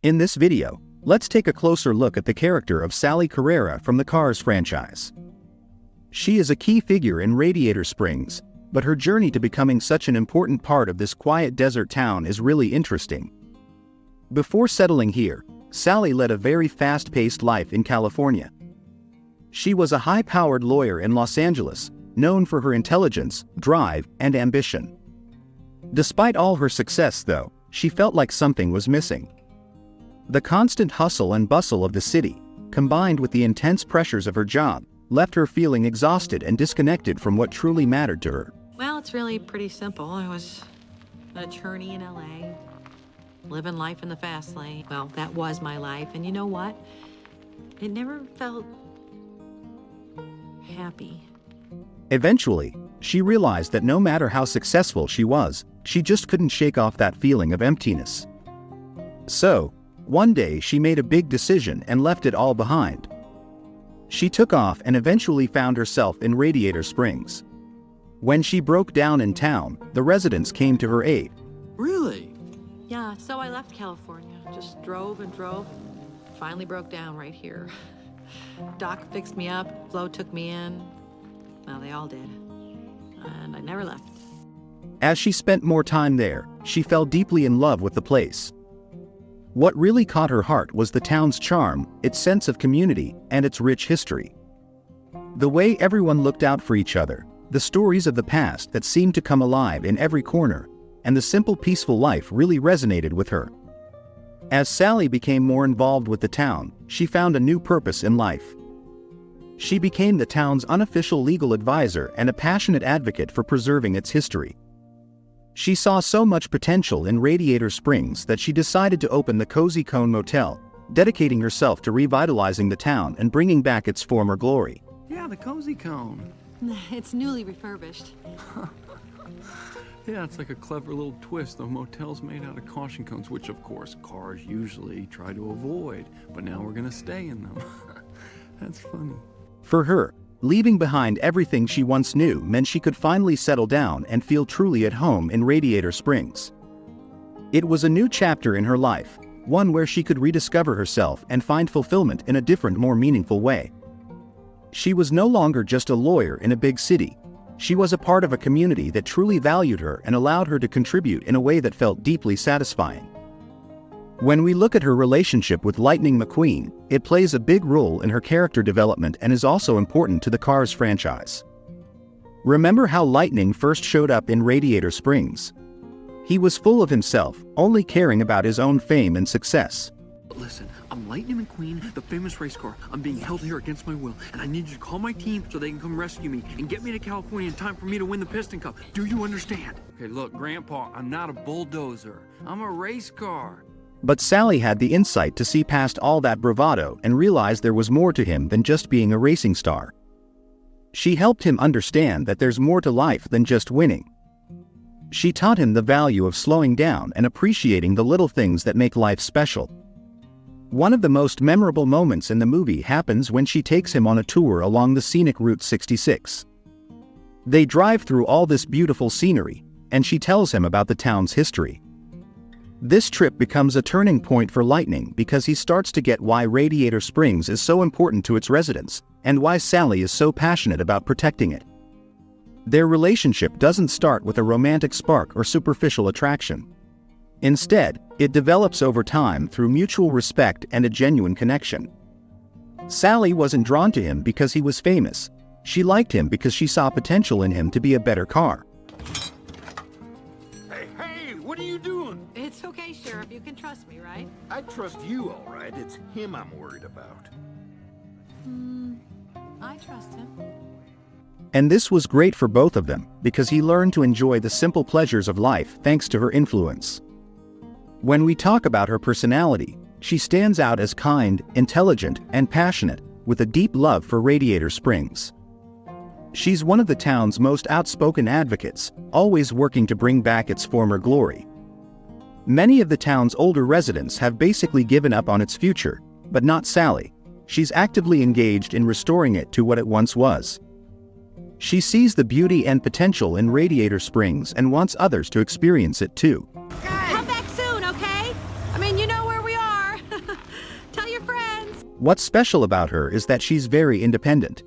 In this video, let's take a closer look at the character of Sally Carrera from the Cars franchise. She is a key figure in Radiator Springs, but her journey to becoming such an important part of this quiet desert town is really interesting. Before settling here, Sally led a very fast-paced life in California. She was a high-powered lawyer in Los Angeles, known for her intelligence, drive, and ambition. Despite all her success, though, she felt like something was missing. The constant hustle and bustle of the city, combined with the intense pressures of her job, left her feeling exhausted and disconnected from what truly mattered to her. Well, it's really pretty simple. I was an attorney in LA, living life in the fast lane. Well, that was my life, and you know what? It never felt happy. Eventually, she realized that no matter how successful she was, she just couldn't shake off that feeling of emptiness. So, one day she made a big decision and left it all behind. She took off and eventually found herself in Radiator Springs. When she broke down in town, the residents came to her aid. Really? Yeah, so I left California, just drove and drove, finally broke down right here. Doc fixed me up, Flo took me in, well, they all did, and I never left. As she spent more time there, she fell deeply in love with the place. What really caught her heart was the town's charm, its sense of community, and its rich history. The way everyone looked out for each other, the stories of the past that seemed to come alive in every corner, and the simple peaceful life really resonated with her. As Sally became more involved with the town, she found a new purpose in life. She became the town's unofficial legal advisor and a passionate advocate for preserving its history. She saw so much potential in Radiator Springs that she decided to open the Cozy Cone Motel, dedicating herself to revitalizing the town and bringing back its former glory. Yeah, the Cozy Cone. It's newly refurbished. Yeah, it's like a clever little twist. The motel's made out of caution cones, which of course cars usually try to avoid, but now we're gonna stay in them. That's funny. For her, leaving behind everything she once knew meant she could finally settle down and feel truly at home in Radiator Springs. It was a new chapter in her life, one where she could rediscover herself and find fulfillment in a different, more meaningful way. She was no longer just a lawyer in a big city. She was a part of a community that truly valued her and allowed her to contribute in a way that felt deeply satisfying. When we look at her relationship with Lightning McQueen, it plays a big role in her character development and is also important to the Cars franchise. Remember how Lightning first showed up in Radiator Springs? He was full of himself, only caring about his own fame and success. Listen, I'm Lightning McQueen, the famous race car. I'm being held here against my will, and I need you to call my team so they can come rescue me and get me to California in time for me to win the Piston Cup. Do you understand? Okay, look, Grandpa, I'm not a bulldozer. I'm a race car. But Sally had the insight to see past all that bravado and realized there was more to him than just being a racing star. She helped him understand that there's more to life than just winning. She taught him the value of slowing down and appreciating the little things that make life special. One of the most memorable moments in the movie happens when she takes him on a tour along the scenic Route 66. They drive through all this beautiful scenery, and she tells him about the town's history. This trip becomes a turning point for Lightning because he starts to get why Radiator Springs is so important to its residents, and why Sally is so passionate about protecting it. Their relationship doesn't start with a romantic spark or superficial attraction. Instead, it develops over time through mutual respect and a genuine connection. Sally wasn't drawn to him because he was famous. She liked him because she saw potential in him to be a better car. Hey, what are you doing? It's okay, Sheriff, you can trust me, right? I trust you, all right. It's him I'm worried about. I trust him. And this was great for both of them because he learned to enjoy the simple pleasures of life thanks to her influence. When we talk about her personality, she stands out as kind, intelligent, and passionate, with a deep love for Radiator Springs. She's one of the town's most outspoken advocates, always working to bring back its former glory. Many of the town's older residents have basically given up on its future, but not Sally. She's actively engaged in restoring it to what it once was. She sees the beauty and potential in Radiator Springs and wants others to experience it too. Come back soon, okay? I mean, you know where we are. What's special about her is that she's very independent.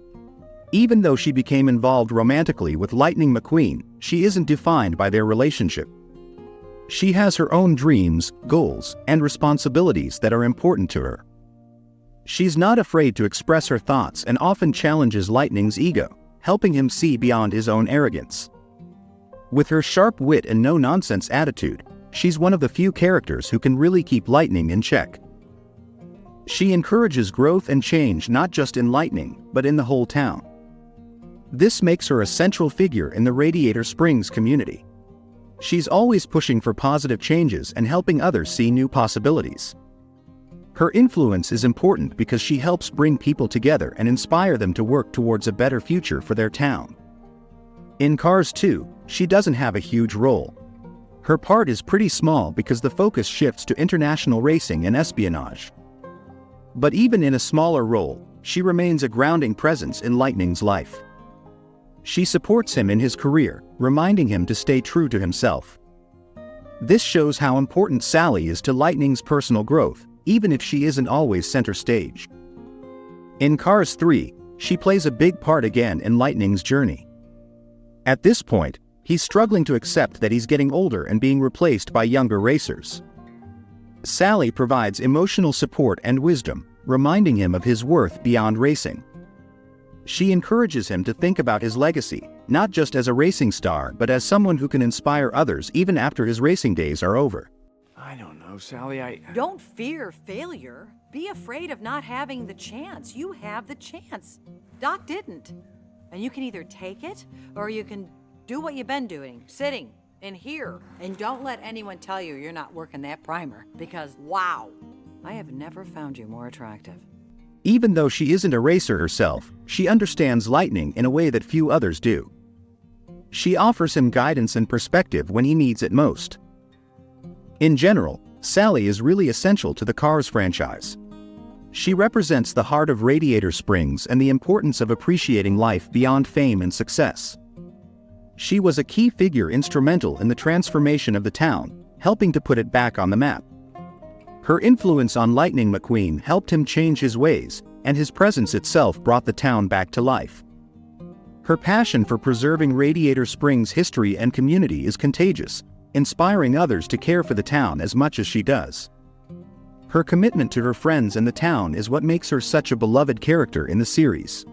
Even though she became involved romantically with Lightning McQueen, she isn't defined by their relationship. She has her own dreams, goals, and responsibilities that are important to her. She's not afraid to express her thoughts and often challenges Lightning's ego, helping him see beyond his own arrogance. With her sharp wit and no-nonsense attitude, she's one of the few characters who can really keep Lightning in check. She encourages growth and change not just in Lightning, but in the whole town. This makes her a central figure in the Radiator Springs community. She's always pushing for positive changes and helping others see new possibilities. Her influence is important because she helps bring people together and inspire them to work towards a better future for their town. In Cars 2, she doesn't have a huge role. Her part is pretty small because the focus shifts to international racing and espionage. But even in a smaller role, she remains a grounding presence in Lightning's life. She supports him in his career, reminding him to stay true to himself. This shows how important Sally is to Lightning's personal growth, even if she isn't always center stage. In Cars 3, she plays a big part again in Lightning's journey. At this point, he's struggling to accept that he's getting older and being replaced by younger racers. Sally provides emotional support and wisdom, reminding him of his worth beyond racing. She encourages him to think about his legacy, not just as a racing star but as someone who can inspire others even after his racing days are over. I don't know, Sally, Don't fear failure. Be afraid of not having the chance. You have the chance. Doc didn't. And you can either take it, or you can do what you've been doing, sitting in here. And don't let anyone tell you you're not working that primer, because wow, I have never found you more attractive. Even though she isn't a racer herself, she understands Lightning in a way that few others do. She offers him guidance and perspective when he needs it most. In general, Sally is really essential to the Cars franchise. She represents the heart of Radiator Springs and the importance of appreciating life beyond fame and success. She was a key figure instrumental in the transformation of the town, helping to put it back on the map. Her influence on Lightning McQueen helped him change his ways, and his presence itself brought the town back to life. Her passion for preserving Radiator Springs' history and community is contagious, inspiring others to care for the town as much as she does. Her commitment to her friends and the town is what makes her such a beloved character in the series.